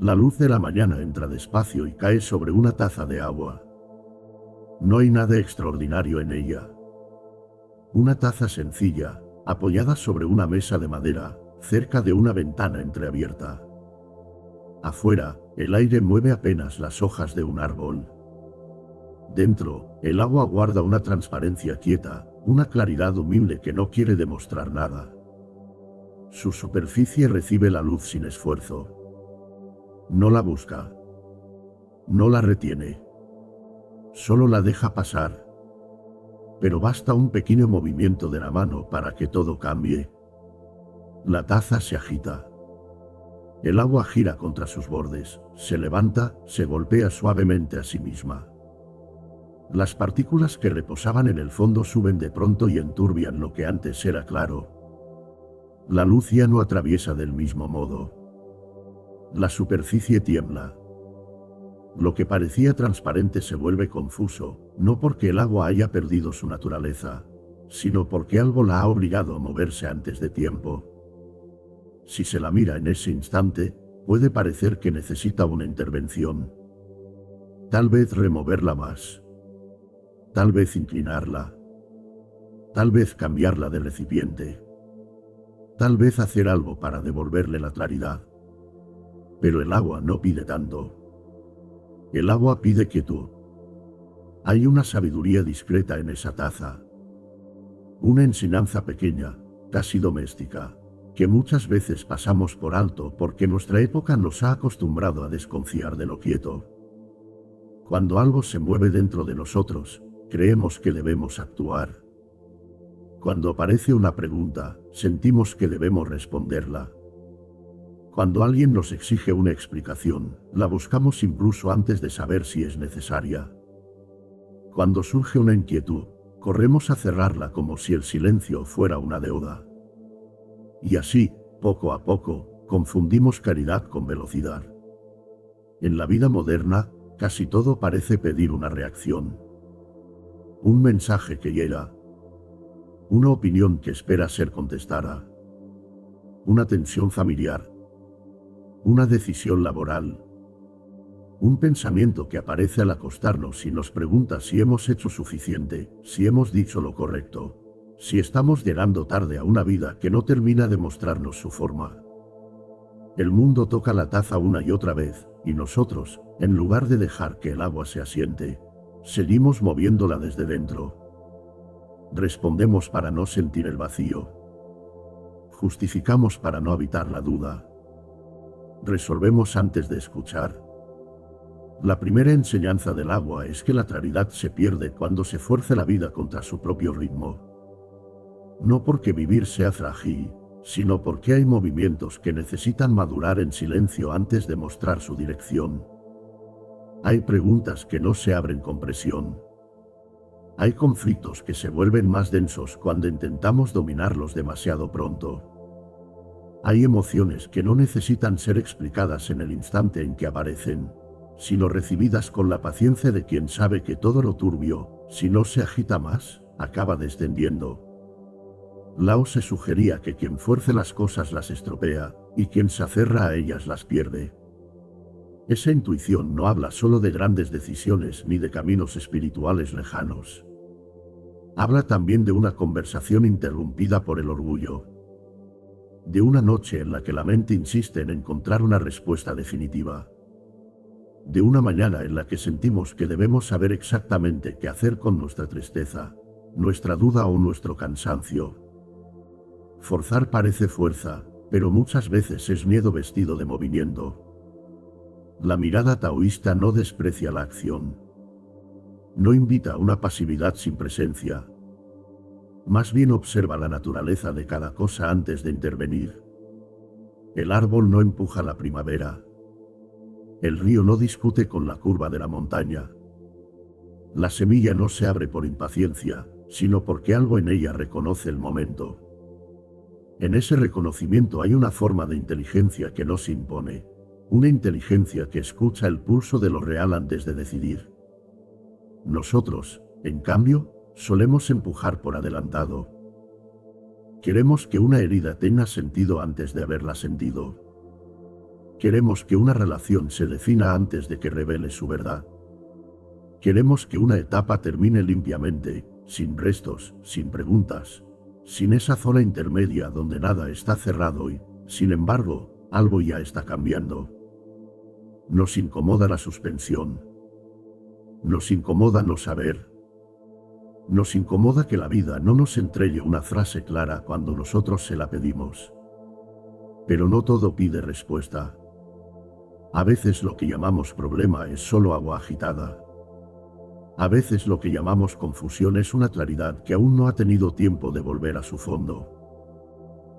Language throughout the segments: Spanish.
La luz de la mañana entra despacio y cae sobre una taza de agua. No hay nada extraordinario en ella. Una taza sencilla, apoyada sobre una mesa de madera, cerca de una ventana entreabierta. Afuera, el aire mueve apenas las hojas de un árbol. Dentro, el agua guarda una transparencia quieta, una claridad humilde que no quiere demostrar nada. Su superficie recibe la luz sin esfuerzo. No la busca. No la retiene. Solo la deja pasar. Pero basta un pequeño movimiento de la mano para que todo cambie. La taza se agita. El agua gira contra sus bordes, se levanta, se golpea suavemente a sí misma. Las partículas que reposaban en el fondo suben de pronto y enturbian lo que antes era claro. La luz ya no atraviesa del mismo modo. La superficie tiembla. Lo que parecía transparente se vuelve confuso, no porque el agua haya perdido su naturaleza, sino porque algo la ha obligado a moverse antes de tiempo. Si se la mira en ese instante, puede parecer que necesita una intervención. Tal vez removerla más. Tal vez inclinarla. Tal vez cambiarla de recipiente. Tal vez hacer algo para devolverle la claridad. Pero el agua no pide tanto. El agua pide quietud. Hay una sabiduría discreta en esa taza. Una enseñanza pequeña, casi doméstica, que muchas veces pasamos por alto porque nuestra época nos ha acostumbrado a desconfiar de lo quieto. Cuando algo se mueve dentro de nosotros, creemos que debemos actuar. Cuando aparece una pregunta, sentimos que debemos responderla. Cuando alguien nos exige una explicación, la buscamos incluso antes de saber si es necesaria. Cuando surge una inquietud, corremos a cerrarla como si el silencio fuera una deuda. Y así, poco a poco, confundimos caridad con velocidad. En la vida moderna, casi todo parece pedir una reacción. Un mensaje que llega. Una opinión que espera ser contestada. Una tensión familiar. Una decisión laboral. Un pensamiento que aparece al acostarnos y nos pregunta si hemos hecho suficiente, si hemos dicho lo correcto, si estamos llegando tarde a una vida que no termina de mostrarnos su forma. El mundo toca la taza una y otra vez, y nosotros, en lugar de dejar que el agua se asiente, seguimos moviéndola desde dentro. Respondemos para no sentir el vacío. Justificamos para no habitar la duda. Resolvemos antes de escuchar. La primera enseñanza del agua es que la claridad se pierde cuando se fuerza la vida contra su propio ritmo. No porque vivir sea frágil, sino porque hay movimientos que necesitan madurar en silencio antes de mostrar su dirección. Hay preguntas que no se abren con presión. Hay conflictos que se vuelven más densos cuando intentamos dominarlos demasiado pronto. Hay emociones que no necesitan ser explicadas en el instante en que aparecen, sino recibidas con la paciencia de quien sabe que todo lo turbio, si no se agita más, acaba descendiendo. Lao se sugería que quien fuerce las cosas las estropea, y quien se aferra a ellas las pierde. Esa intuición no habla solo de grandes decisiones ni de caminos espirituales lejanos. Habla también de una conversación interrumpida por el orgullo. De una noche en la que la mente insiste en encontrar una respuesta definitiva. De una mañana en la que sentimos que debemos saber exactamente qué hacer con nuestra tristeza, nuestra duda o nuestro cansancio. Forzar parece fuerza, pero muchas veces es miedo vestido de movimiento. La mirada taoísta no desprecia la acción. No invita a una pasividad sin presencia. Más bien observa la naturaleza de cada cosa antes de intervenir. El árbol no empuja la primavera. El río no discute con la curva de la montaña. La semilla no se abre por impaciencia, sino porque algo en ella reconoce el momento. En ese reconocimiento hay una forma de inteligencia que no se impone, una inteligencia que escucha el pulso de lo real antes de decidir. Nosotros, en cambio, solemos empujar por adelantado. Queremos que una herida tenga sentido antes de haberla sentido. Queremos que una relación se defina antes de que revele su verdad. Queremos que una etapa termine limpiamente, sin restos, sin preguntas, sin esa zona intermedia donde nada está cerrado y, sin embargo, algo ya está cambiando. Nos incomoda la suspensión. Nos incomoda no saber. Nos incomoda que la vida no nos entregue una frase clara cuando nosotros se la pedimos. Pero no todo pide respuesta. A veces lo que llamamos problema es solo agua agitada. A veces lo que llamamos confusión es una claridad que aún no ha tenido tiempo de volver a su fondo.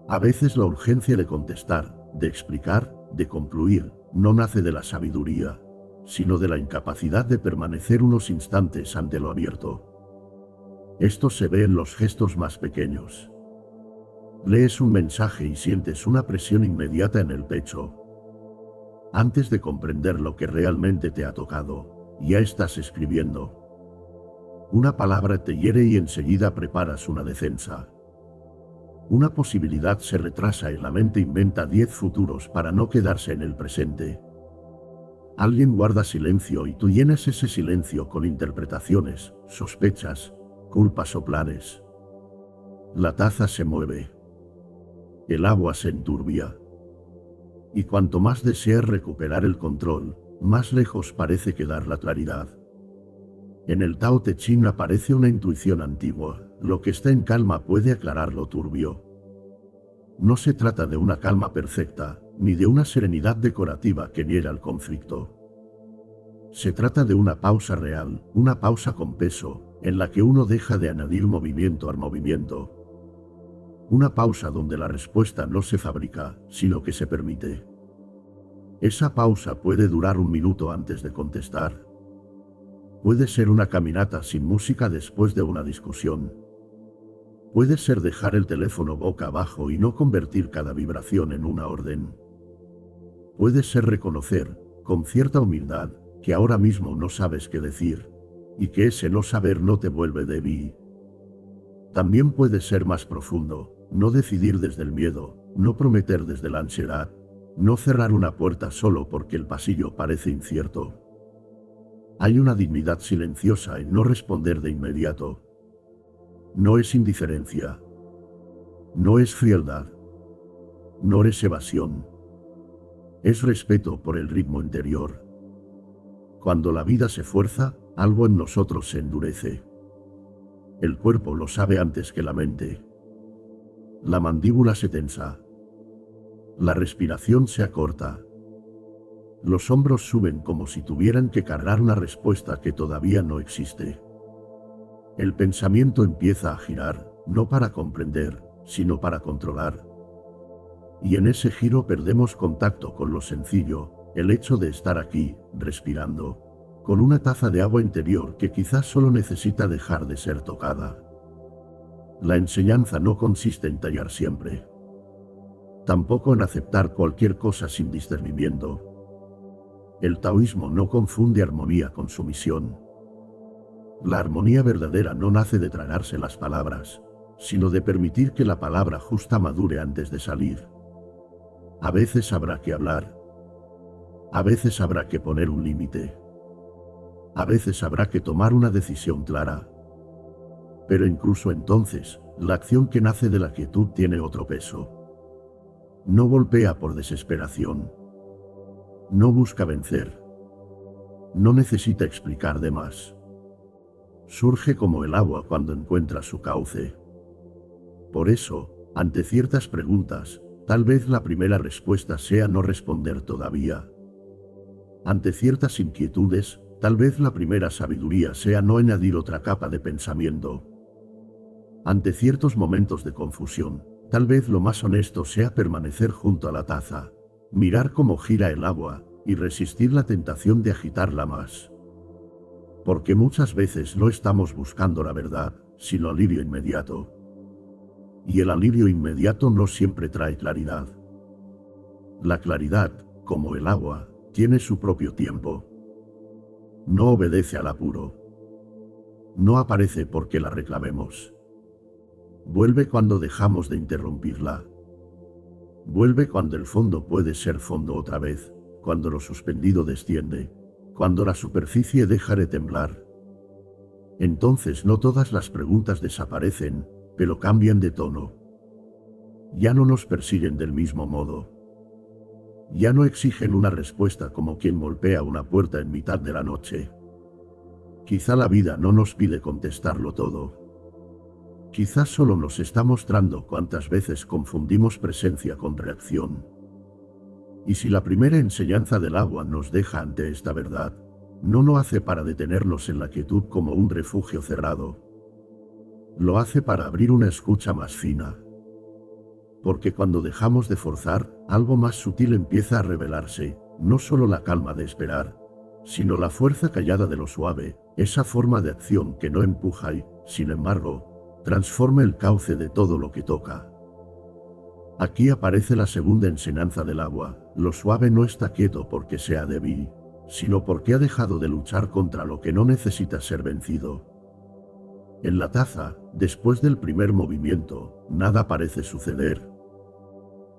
A veces la urgencia de contestar, de explicar, de concluir, no nace de la sabiduría, sino de la incapacidad de permanecer unos instantes ante lo abierto. Esto se ve en los gestos más pequeños. Lees un mensaje y sientes una presión inmediata en el pecho. Antes de comprender lo que realmente te ha tocado, ya estás escribiendo. Una palabra te hiere y enseguida preparas una defensa. Una posibilidad se retrasa y la mente inventa 10 futuros para no quedarse en el presente. Alguien guarda silencio y tú llenas ese silencio con interpretaciones, sospechas, culpas o planes. La taza se mueve. El agua se enturbia. Y cuanto más deseas recuperar el control, más lejos parece quedar la claridad. En el Tao Te Ching aparece una intuición antigua: lo que está en calma puede aclarar lo turbio. No se trata de una calma perfecta, ni de una serenidad decorativa que niega el conflicto. Se trata de una pausa real, una pausa con peso, en la que uno deja de añadir movimiento al movimiento. Una pausa donde la respuesta no se fabrica, sino que se permite. Esa pausa puede durar un minuto antes de contestar. Puede ser una caminata sin música después de una discusión. Puede ser dejar el teléfono boca abajo y no convertir cada vibración en una orden. Puede ser reconocer, con cierta humildad, que ahora mismo no sabes qué decir, y que ese no saber no te vuelve débil. También puede ser más profundo: no decidir desde el miedo, no prometer desde la ansiedad, no cerrar una puerta solo porque el pasillo parece incierto. Hay una dignidad silenciosa en no responder de inmediato. No es indiferencia. No es frialdad. No es evasión. Es respeto por el ritmo interior. Cuando la vida se fuerza, algo en nosotros se endurece. El cuerpo lo sabe antes que la mente. La mandíbula se tensa. La respiración se acorta. Los hombros suben como si tuvieran que cargar una respuesta que todavía no existe. El pensamiento empieza a girar, no para comprender, sino para controlar. Y en ese giro perdemos contacto con lo sencillo, el hecho de estar aquí, respirando, con una taza de agua interior que quizás solo necesita dejar de ser tocada. La enseñanza no consiste en tallar siempre. Tampoco en aceptar cualquier cosa sin discernimiento. El taoísmo no confunde armonía con sumisión. La armonía verdadera no nace de tragarse las palabras, sino de permitir que la palabra justa madure antes de salir. A veces habrá que hablar. A veces habrá que poner un límite. A veces habrá que tomar una decisión clara. Pero incluso entonces, la acción que nace de la quietud tiene otro peso. No golpea por desesperación. No busca vencer. No necesita explicar de más. Surge como el agua cuando encuentra su cauce. Por eso, ante ciertas preguntas, tal vez la primera respuesta sea no responder todavía. Ante ciertas inquietudes, tal vez la primera sabiduría sea no añadir otra capa de pensamiento. Ante ciertos momentos de confusión, tal vez lo más honesto sea permanecer junto a la taza, mirar cómo gira el agua, y resistir la tentación de agitarla más. Porque muchas veces no estamos buscando la verdad, sino alivio inmediato. Y el alivio inmediato no siempre trae claridad. La claridad, como el agua, tiene su propio tiempo. No obedece al apuro. No aparece porque la reclamemos. Vuelve cuando dejamos de interrumpirla. Vuelve cuando el fondo puede ser fondo otra vez, cuando lo suspendido desciende, cuando la superficie deja de temblar. Entonces no todas las preguntas desaparecen, pero cambian de tono. Ya no nos persiguen del mismo modo. Ya no exigen una respuesta como quien golpea una puerta en mitad de la noche. Quizá la vida no nos pide contestarlo todo. Quizás solo nos está mostrando cuántas veces confundimos presencia con reacción. Y si la primera enseñanza del agua nos deja ante esta verdad, no lo hace para detenernos en la quietud como un refugio cerrado. Lo hace para abrir una escucha más fina. Porque cuando dejamos de forzar, algo más sutil empieza a revelarse, no solo la calma de esperar, sino la fuerza callada de lo suave, esa forma de acción que no empuja y, sin embargo, transforma el cauce de todo lo que toca. Aquí aparece la segunda enseñanza del agua: lo suave no está quieto porque sea débil, sino porque ha dejado de luchar contra lo que no necesita ser vencido. En la taza, después del primer movimiento, nada parece suceder.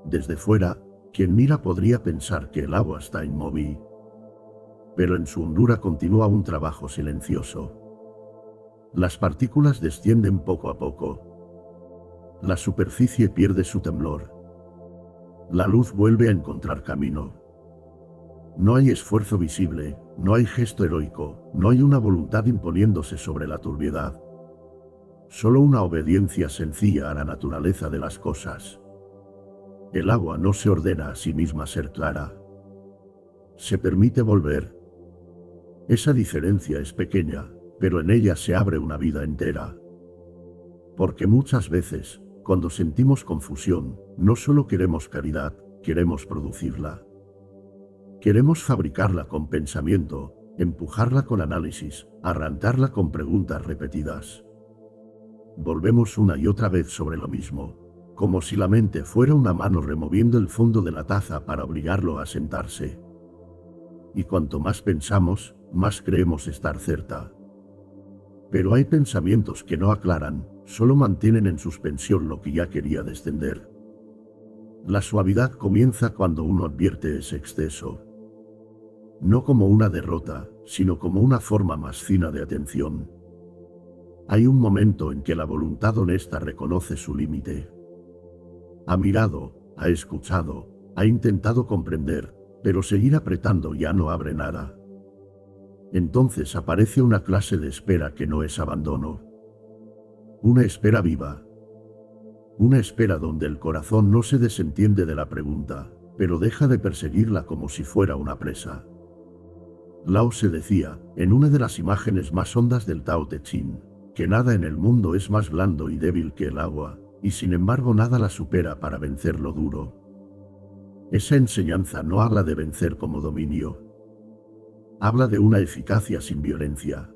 Desde fuera, quien mira podría pensar que el agua está inmóvil. Pero en su hondura continúa un trabajo silencioso. Las partículas descienden poco a poco. La superficie pierde su temblor. La luz vuelve a encontrar camino. No hay esfuerzo visible, no hay gesto heroico, no hay una voluntad imponiéndose sobre la turbiedad. Solo una obediencia sencilla a la naturaleza de las cosas. El agua no se ordena a sí misma ser clara. Se permite volver. Esa diferencia es pequeña, pero en ella se abre una vida entera. Porque muchas veces, cuando sentimos confusión, no solo queremos caridad, queremos producirla. Queremos fabricarla con pensamiento, empujarla con análisis, arrancarla con preguntas repetidas. Volvemos una y otra vez sobre lo mismo, como si la mente fuera una mano removiendo el fondo de la taza para obligarlo a sentarse. Y cuanto más pensamos, más creemos estar cerca. Pero hay pensamientos que no aclaran, solo mantienen en suspensión lo que ya quería descender. La suavidad comienza cuando uno advierte ese exceso. No como una derrota, sino como una forma más fina de atención. Hay un momento en que la voluntad honesta reconoce su límite. Ha mirado, ha escuchado, ha intentado comprender, pero seguir apretando ya no abre nada. Entonces aparece una clase de espera que no es abandono. Una espera viva. Una espera donde el corazón no se desentiende de la pregunta, pero deja de perseguirla como si fuera una presa. Lao Tse decía, en una de las imágenes más hondas del Tao Te Ching, que nada en el mundo es más blando y débil que el agua, y sin embargo nada la supera para vencer lo duro. Esa enseñanza no habla de vencer como dominio. Habla de una eficacia sin violencia.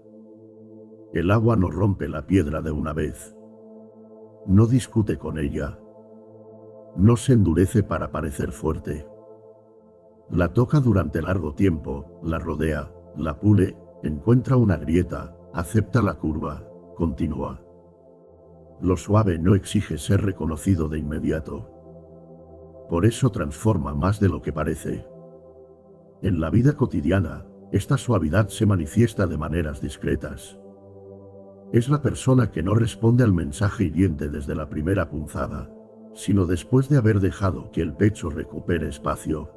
El agua no rompe la piedra de una vez. No discute con ella. No se endurece para parecer fuerte. La toca durante largo tiempo, la rodea, la pule, encuentra una grieta, acepta la curva, continúa. Lo suave no exige ser reconocido de inmediato. Por eso transforma más de lo que parece. En la vida cotidiana, esta suavidad se manifiesta de maneras discretas. Es la persona que no responde al mensaje hiriente desde la primera punzada, sino después de haber dejado que el pecho recupere espacio.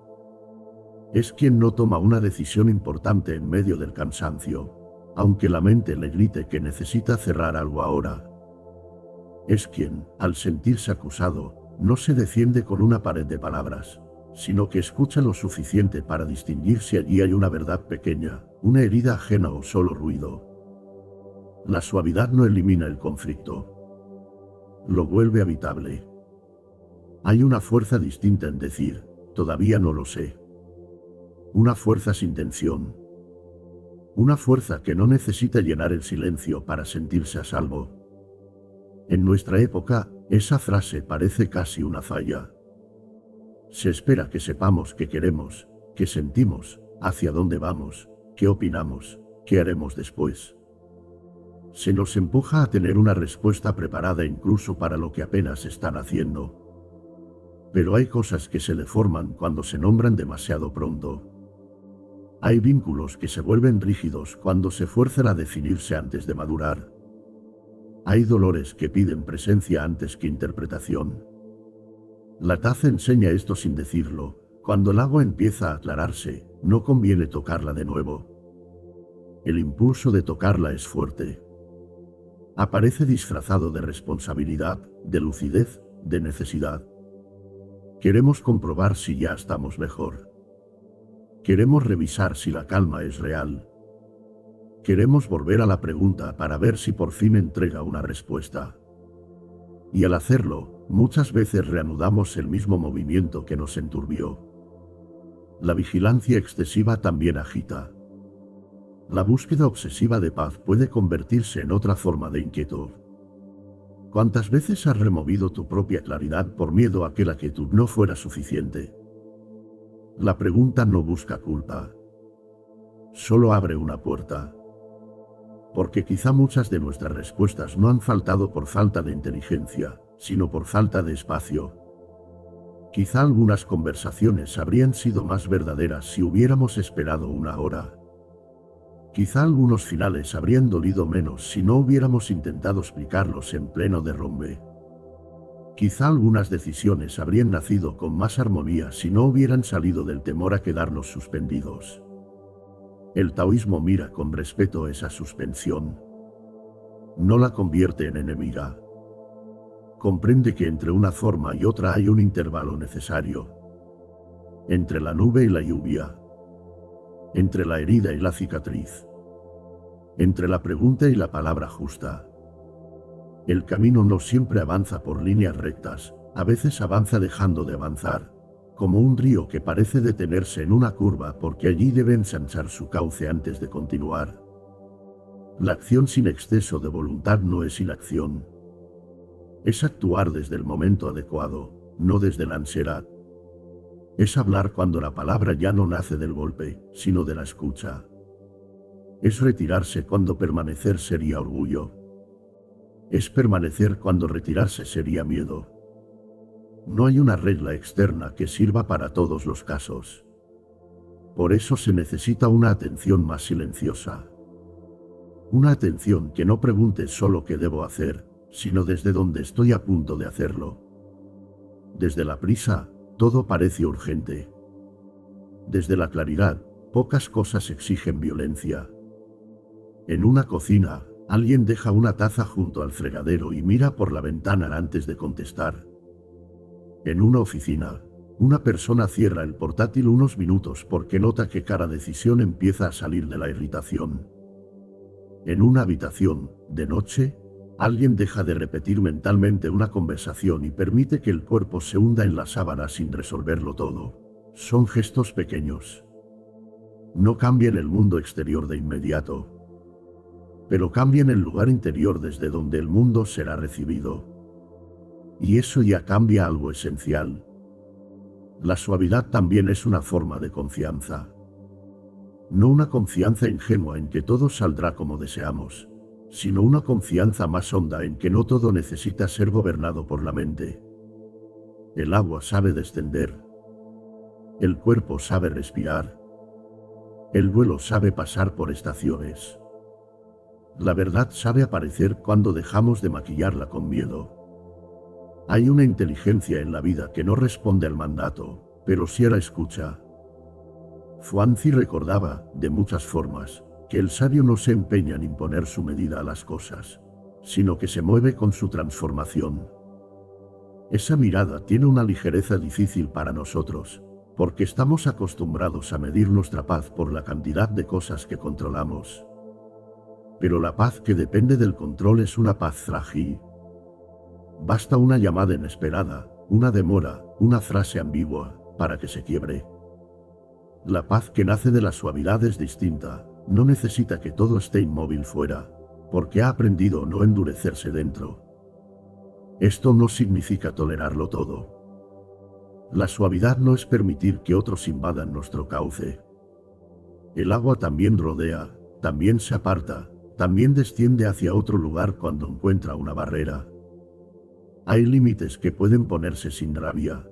Es quien no toma una decisión importante en medio del cansancio, aunque la mente le grite que necesita cerrar algo ahora. Es quien, al sentirse acusado, no se defiende con una pared de palabras, sino que escucha lo suficiente para distinguir si allí hay una verdad pequeña, una herida ajena o solo ruido. La suavidad no elimina el conflicto. Lo vuelve habitable. Hay una fuerza distinta en decir, todavía no lo sé. Una fuerza sin tensión. Una fuerza que no necesita llenar el silencio para sentirse a salvo. En nuestra época, esa frase parece casi una falla. Se espera que sepamos qué queremos, qué sentimos, hacia dónde vamos, qué opinamos, qué haremos después. Se nos empuja a tener una respuesta preparada incluso para lo que apenas están haciendo. Pero hay cosas que se deforman cuando se nombran demasiado pronto. Hay vínculos que se vuelven rígidos cuando se fuerzan a definirse antes de madurar. Hay dolores que piden presencia antes que interpretación. La taza enseña esto sin decirlo. Cuando el agua empieza a aclararse, no conviene tocarla de nuevo. El impulso de tocarla es fuerte. Aparece disfrazado de responsabilidad, de lucidez, de necesidad. Queremos comprobar si ya estamos mejor. Queremos revisar si la calma es real. Queremos volver a la pregunta para ver si por fin entrega una respuesta. Y al hacerlo, muchas veces reanudamos el mismo movimiento que nos enturbió. La vigilancia excesiva también agita. La búsqueda obsesiva de paz puede convertirse en otra forma de inquietud. ¿Cuántas veces has removido tu propia claridad por miedo a que la quietud no fuera suficiente? La pregunta no busca culpa. Solo abre una puerta. Porque quizá muchas de nuestras respuestas no han faltado por falta de inteligencia, sino por falta de espacio. Quizá algunas conversaciones habrían sido más verdaderas si hubiéramos esperado una hora. Quizá algunos finales habrían dolido menos si no hubiéramos intentado explicarlos en pleno derrumbe. Quizá algunas decisiones habrían nacido con más armonía si no hubieran salido del temor a quedarnos suspendidos. El taoísmo mira con respeto esa suspensión. No la convierte en enemiga. Comprende que entre una forma y otra hay un intervalo necesario. Entre la nube y la lluvia. Entre la herida y la cicatriz. Entre la pregunta y la palabra justa. El camino no siempre avanza por líneas rectas, a veces avanza dejando de avanzar, como un río que parece detenerse en una curva porque allí debe ensanchar su cauce antes de continuar. La acción sin exceso de voluntad no es inacción. Es actuar desde el momento adecuado, no desde la ansiedad. Es hablar cuando la palabra ya no nace del golpe, sino de la escucha. Es retirarse cuando permanecer sería orgullo. Es permanecer cuando retirarse sería miedo. No hay una regla externa que sirva para todos los casos. Por eso se necesita una atención más silenciosa. Una atención que no pregunte solo qué debo hacer, sino desde donde estoy a punto de hacerlo. Desde la prisa, todo parece urgente. Desde la claridad, pocas cosas exigen violencia. En una cocina, alguien deja una taza junto al fregadero y mira por la ventana antes de contestar. En una oficina, una persona cierra el portátil unos minutos porque nota que cada decisión empieza a salir de la irritación. En una habitación, de noche, alguien deja de repetir mentalmente una conversación y permite que el cuerpo se hunda en la sábana sin resolverlo todo. Son gestos pequeños. No cambian el mundo exterior de inmediato, pero cambian el lugar interior desde donde el mundo será recibido. Y eso ya cambia algo esencial. La suavidad también es una forma de confianza. No una confianza ingenua en que todo saldrá como deseamos, sino una confianza más honda en que no todo necesita ser gobernado por la mente. El agua sabe descender. El cuerpo sabe respirar. El vuelo sabe pasar por estaciones. La verdad sabe aparecer cuando dejamos de maquillarla con miedo. Hay una inteligencia en la vida que no responde al mandato, pero sí a la escucha. Zhuangzi recordaba, de muchas formas, que el sabio no se empeña en imponer su medida a las cosas, sino que se mueve con su transformación. Esa mirada tiene una ligereza difícil para nosotros, porque estamos acostumbrados a medir nuestra paz por la cantidad de cosas que controlamos. Pero la paz que depende del control es una paz frágil. Basta una llamada inesperada, una demora, una frase ambigua, para que se quiebre. La paz que nace de la suavidad es distinta, no necesita que todo esté inmóvil fuera, porque ha aprendido a no endurecerse dentro. Esto no significa tolerarlo todo. La suavidad no es permitir que otros invadan nuestro cauce. El agua también rodea, también se aparta, también desciende hacia otro lugar cuando encuentra una barrera. Hay límites que pueden ponerse sin rabia.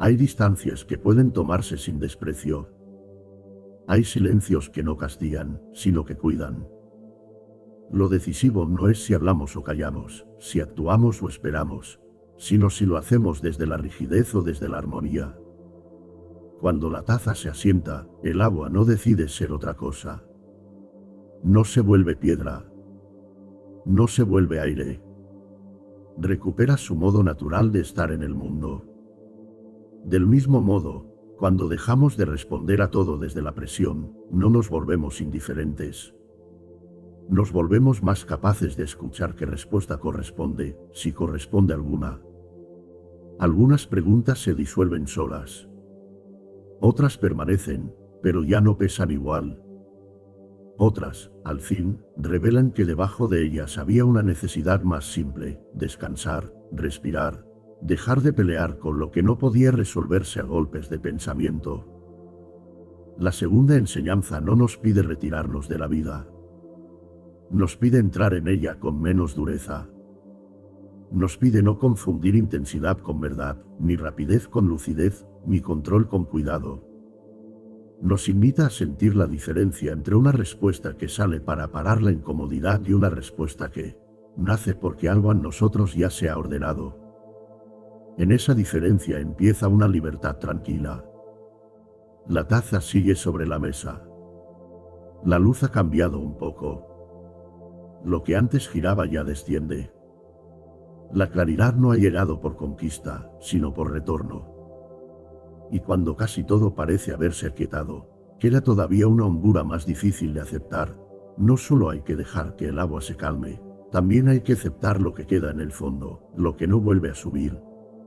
Hay distancias que pueden tomarse sin desprecio. Hay silencios que no castigan, sino que cuidan. Lo decisivo no es si hablamos o callamos, si actuamos o esperamos, sino si lo hacemos desde la rigidez o desde la armonía. Cuando la taza se asienta, el agua no decide ser otra cosa. No se vuelve piedra. No se vuelve aire. Recupera su modo natural de estar en el mundo. Del mismo modo, cuando dejamos de responder a todo desde la presión, no nos volvemos indiferentes. Nos volvemos más capaces de escuchar qué respuesta corresponde, si corresponde alguna. Algunas preguntas se disuelven solas. Otras permanecen, pero ya no pesan igual. Otras, al fin, revelan que debajo de ellas había una necesidad más simple: descansar, respirar, dejar de pelear con lo que no podía resolverse a golpes de pensamiento. La segunda enseñanza no nos pide retirarnos de la vida. Nos pide entrar en ella con menos dureza. Nos pide no confundir intensidad con verdad, ni rapidez con lucidez, ni control con cuidado. Nos invita a sentir la diferencia entre una respuesta que sale para parar la incomodidad y una respuesta que nace porque algo en nosotros ya se ha ordenado. En esa diferencia empieza una libertad tranquila. La taza sigue sobre la mesa. La luz ha cambiado un poco. Lo que antes giraba ya desciende. La claridad no ha llegado por conquista, sino por retorno. Y cuando casi todo parece haberse aquietado, queda todavía una hondura más difícil de aceptar. No solo hay que dejar que el agua se calme, también hay que aceptar lo que queda en el fondo, lo que no vuelve a subir,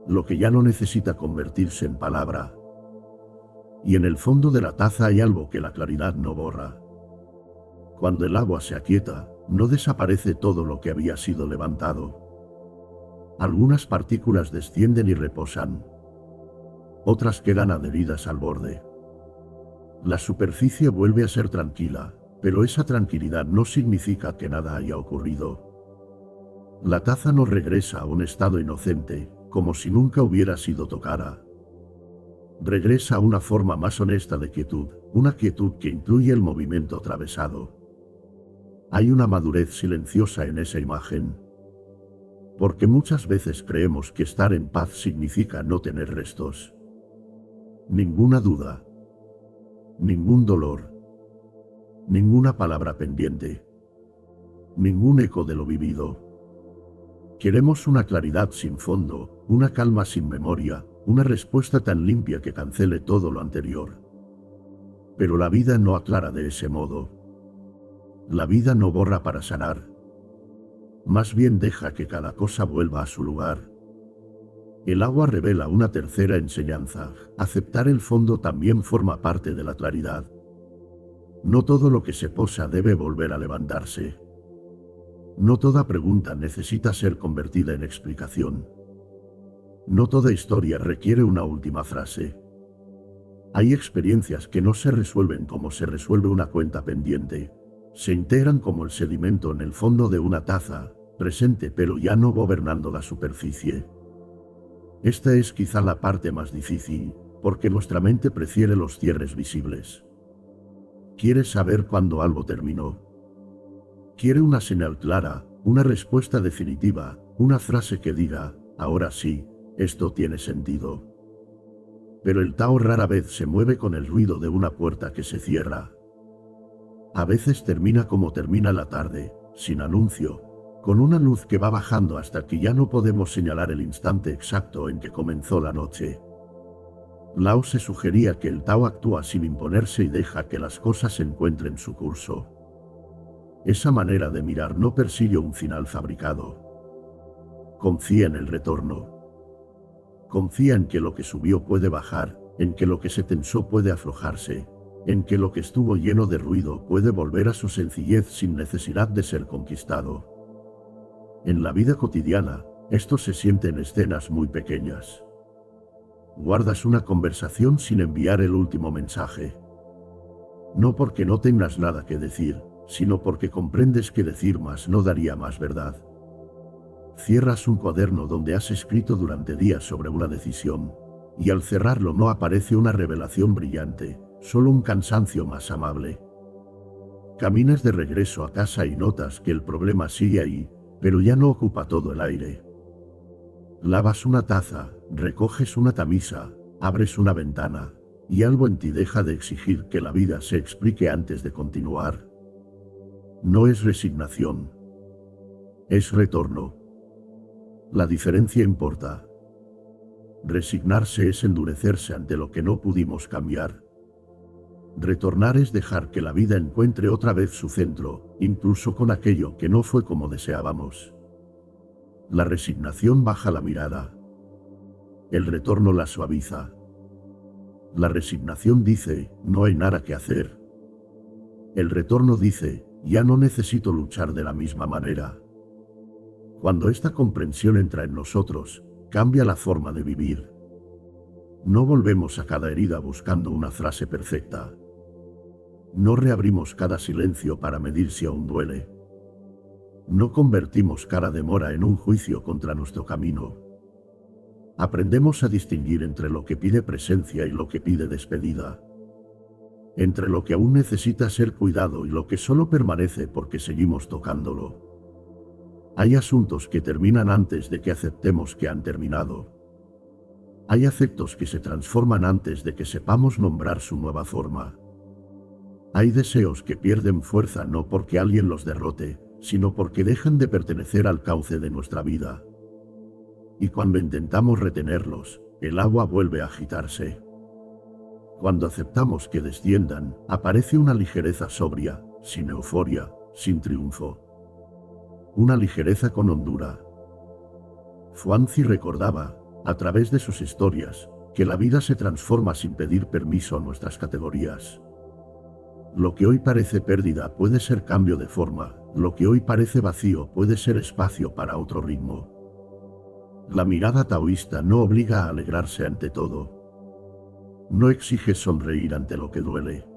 lo que ya no necesita convertirse en palabra. Y en el fondo de la taza hay algo que la claridad no borra. Cuando el agua se aquieta, no desaparece todo lo que había sido levantado. Algunas partículas descienden y reposan. Otras quedan adheridas al borde. La superficie vuelve a ser tranquila, pero esa tranquilidad no significa que nada haya ocurrido. La taza no regresa a un estado inocente, como si nunca hubiera sido tocada. Regresa a una forma más honesta de quietud, una quietud que incluye el movimiento atravesado. Hay una madurez silenciosa en esa imagen. Porque muchas veces creemos que estar en paz significa no tener restos. Ninguna duda. Ningún dolor. Ninguna palabra pendiente. Ningún eco de lo vivido. Queremos una claridad sin fondo, una calma sin memoria, una respuesta tan limpia que cancele todo lo anterior. Pero la vida no aclara de ese modo. La vida no borra para sanar. Más bien deja que cada cosa vuelva a su lugar. El agua revela una tercera enseñanza: aceptar el fondo también forma parte de la claridad. No todo lo que se posa debe volver a levantarse. No toda pregunta necesita ser convertida en explicación. No toda historia requiere una última frase. Hay experiencias que no se resuelven como se resuelve una cuenta pendiente. Se integran como el sedimento en el fondo de una taza, presente pero ya no gobernando la superficie. Esta es quizá la parte más difícil, porque nuestra mente prefiere los cierres visibles. Quiere saber cuándo algo terminó. Quiere una señal clara, una respuesta definitiva, una frase que diga: ahora sí, esto tiene sentido. Pero el Tao rara vez se mueve con el ruido de una puerta que se cierra. A veces termina como termina la tarde, sin anuncio, con una luz que va bajando hasta que ya no podemos señalar el instante exacto en que comenzó la noche. Lao se sugería que el Tao actúa sin imponerse y deja que las cosas encuentren su curso. Esa manera de mirar no persigue un final fabricado. Confía en el retorno. Confía en que lo que subió puede bajar, en que lo que se tensó puede aflojarse, en que lo que estuvo lleno de ruido puede volver a su sencillez sin necesidad de ser conquistado. En la vida cotidiana, esto se siente en escenas muy pequeñas. Guardas una conversación sin enviar el último mensaje. No porque no tengas nada que decir, sino porque comprendes que decir más no daría más verdad. Cierras un cuaderno donde has escrito durante días sobre una decisión. y al cerrarlo no aparece una revelación brillante, solo un cansancio más amable. Caminas de regreso a casa y notas que el problema sigue ahí, pero ya no ocupa todo el aire. Lavas una taza, recoges una camisa, abres una ventana, y algo en ti deja de exigir que la vida se explique antes de continuar. No es resignación. Es retorno. La diferencia importa. Resignarse es endurecerse ante lo que no pudimos cambiar. Retornar es dejar que la vida encuentre otra vez su centro, incluso con aquello que no fue como deseábamos. La resignación baja la mirada. El retorno la suaviza. La resignación dice, no hay nada que hacer. El retorno dice, ya no necesito luchar de la misma manera. Cuando esta comprensión entra en nosotros, cambia la forma de vivir. No volvemos a cada herida buscando una frase perfecta. No reabrimos cada silencio para medir si aún duele. No convertimos cada demora en un juicio contra nuestro camino. Aprendemos a distinguir entre lo que pide presencia y lo que pide despedida. Entre lo que aún necesita ser cuidado y lo que solo permanece porque seguimos tocándolo. Hay asuntos que terminan antes de que aceptemos que han terminado. Hay afectos que se transforman antes de que sepamos nombrar su nueva forma. Hay deseos que pierden fuerza no porque alguien los derrote, sino porque dejan de pertenecer al cauce de nuestra vida. Y cuando intentamos retenerlos, el agua vuelve a agitarse. Cuando aceptamos que desciendan, aparece una ligereza sobria, sin euforia, sin triunfo. Una ligereza con hondura. Xuanzi recordaba, a través de sus historias, que la vida se transforma sin pedir permiso a nuestras categorías. Lo que hoy parece pérdida puede ser cambio de forma, lo que hoy parece vacío puede ser espacio para otro ritmo. La mirada taoísta no obliga a alegrarse ante todo. No exige sonreír ante lo que duele.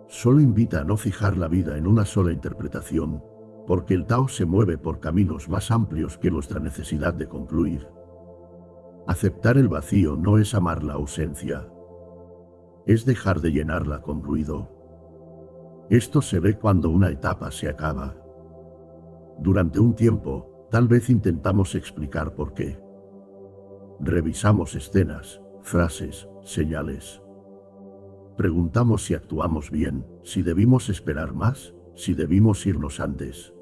Solo invita a no fijar la vida en una sola interpretación, porque el Tao se mueve por caminos más amplios que nuestra necesidad de concluir. Aceptar el vacío no es amar la ausencia. Es dejar de llenarla con ruido. Esto se ve cuando una etapa se acaba. Durante un tiempo, tal vez intentamos explicar por qué. Revisamos escenas, frases, señales. Preguntamos si actuamos bien, si debimos esperar más, si debimos irnos antes.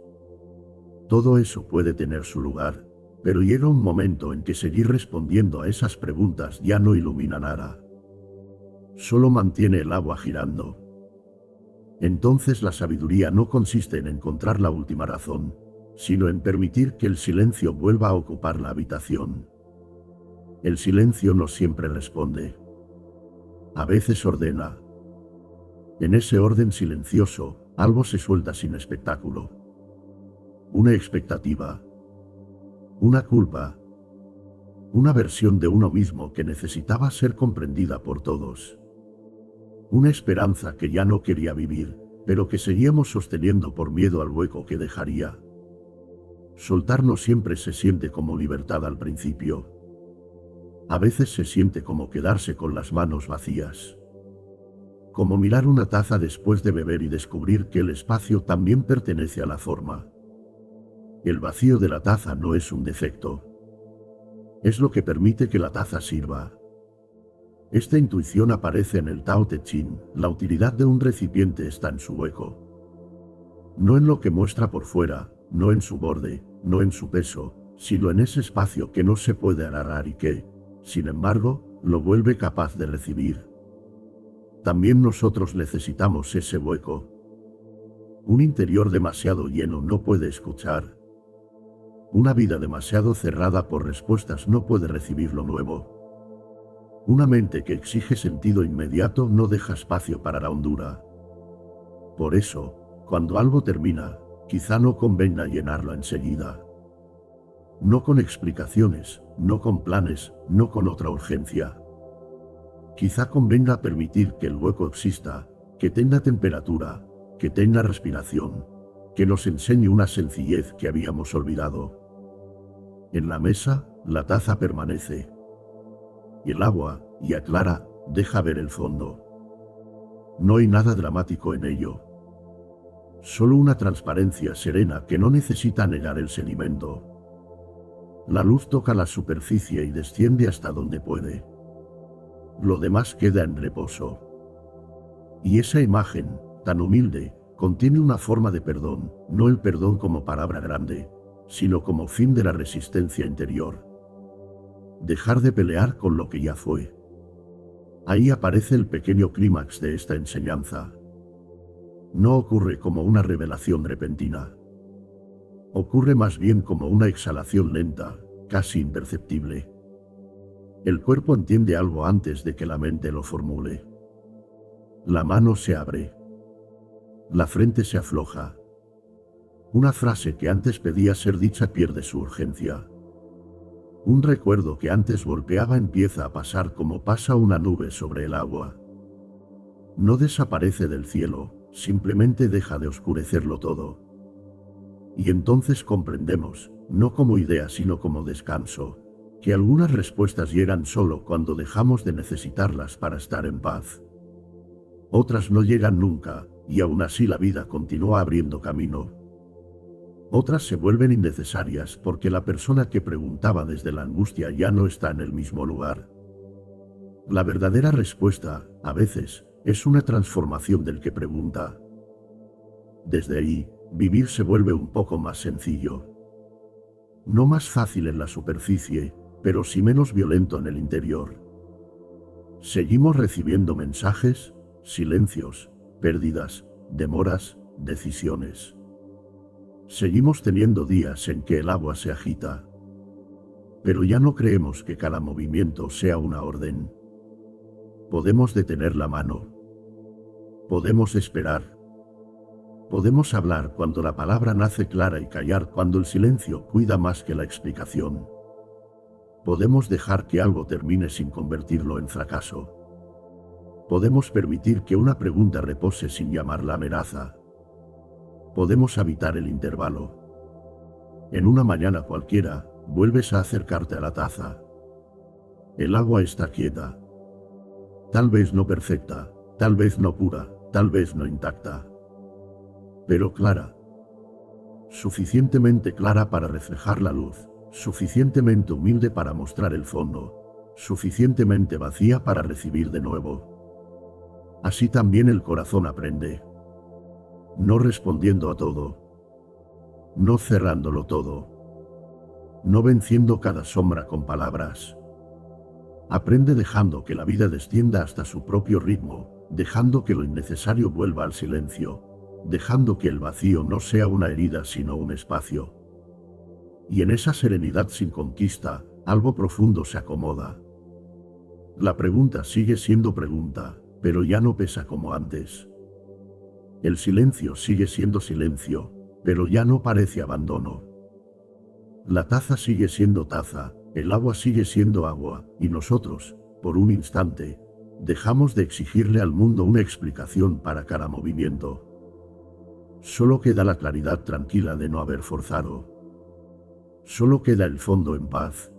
Todo eso puede tener su lugar, pero llega un momento en que seguir respondiendo a esas preguntas ya no ilumina nada. Solo mantiene el agua girando. Entonces la sabiduría no consiste en encontrar la última razón, sino en permitir que el silencio vuelva a ocupar la habitación. El silencio no siempre responde. A veces ordena. En ese orden silencioso, algo se suelta sin espectáculo. Una expectativa. Una culpa. Una versión de uno mismo que necesitaba ser comprendida por todos. Una esperanza que ya no quería vivir, pero que seguíamos sosteniendo por miedo al hueco que dejaría. Soltar no siempre se siente como libertad al principio. A veces se siente como quedarse con las manos vacías. Como mirar una taza después de beber y descubrir que el espacio también pertenece a la forma. El vacío de la taza no es un defecto. Es lo que permite que la taza sirva. Esta intuición aparece en el Tao Te Ching, la utilidad de un recipiente está en su hueco. No en lo que muestra por fuera, no en su borde, no en su peso, sino en ese espacio que no se puede agarrar y que, sin embargo, lo vuelve capaz de recibir. También nosotros necesitamos ese hueco. Un interior demasiado lleno no puede escuchar. Una vida demasiado cerrada por respuestas no puede recibir lo nuevo. Una mente que exige sentido inmediato no deja espacio para la hondura. Por eso, cuando algo termina, quizá no convenga llenarlo enseguida. No con explicaciones, no con planes, no con otra urgencia. Quizá convenga permitir que el hueco exista, que tenga temperatura, que tenga respiración, que nos enseñe una sencillez que habíamos olvidado. En la mesa, la taza permanece. y el agua, y aclara, deja ver el fondo. No hay nada dramático en ello. Solo una transparencia serena que no necesita negar el sedimento. La luz toca la superficie y desciende hasta donde puede. Lo demás queda en reposo. Y esa imagen, tan humilde, contiene una forma de perdón, no el perdón como palabra grande, sino como fin de la resistencia interior. Dejar de pelear con lo que ya fue. Ahí aparece el pequeño clímax de esta enseñanza. No ocurre como una revelación repentina. Ocurre más bien como una exhalación lenta, casi imperceptible. El cuerpo entiende algo antes de que la mente lo formule. La mano se abre. La frente se afloja. Una frase que antes pedía ser dicha pierde su urgencia. Un recuerdo que antes golpeaba empieza a pasar como pasa una nube sobre el agua. No desaparece del cielo, simplemente deja de oscurecerlo todo. Y entonces comprendemos, no como idea sino como descanso, que algunas respuestas llegan solo cuando dejamos de necesitarlas para estar en paz. Otras no llegan nunca, y aún así la vida continúa abriendo camino. Otras se vuelven innecesarias porque la persona que preguntaba desde la angustia ya no está en el mismo lugar. La verdadera respuesta, a veces, es una transformación del que pregunta. Desde ahí, vivir se vuelve un poco más sencillo. No más fácil en la superficie, pero sí menos violento en el interior. Seguimos recibiendo mensajes, silencios, pérdidas, demoras, decisiones. Seguimos teniendo días en que el agua se agita. Pero ya no creemos que cada movimiento sea una orden. Podemos detener la mano. Podemos esperar. Podemos hablar cuando la palabra nace clara y callar cuando el silencio cuida más que la explicación. Podemos dejar que algo termine sin convertirlo en fracaso. Podemos permitir que una pregunta repose sin llamarla amenaza. Podemos habitar el intervalo. En una mañana cualquiera, vuelves a acercarte a la taza. El agua está quieta. Tal vez no perfecta, tal vez no pura, tal vez no intacta. Pero clara. Suficientemente clara para reflejar la luz, suficientemente humilde para mostrar el fondo, suficientemente vacía para recibir de nuevo. Así también el corazón aprende. No respondiendo a todo. No cerrándolo todo. No venciendo cada sombra con palabras. Aprende dejando que la vida descienda hasta su propio ritmo, dejando que lo innecesario vuelva al silencio, dejando que el vacío no sea una herida sino un espacio. Y en esa serenidad sin conquista, algo profundo se acomoda. La pregunta sigue siendo pregunta, pero ya no pesa como antes. El silencio sigue siendo silencio, pero ya no parece abandono. La taza sigue siendo taza, el agua sigue siendo agua, y nosotros, por un instante, dejamos de exigirle al mundo una explicación para cada movimiento. Solo queda la claridad tranquila de no haber forzado. Solo queda el fondo en paz.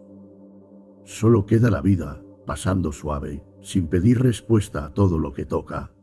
Solo queda la vida, pasando suave, sin pedir respuesta a todo lo que toca.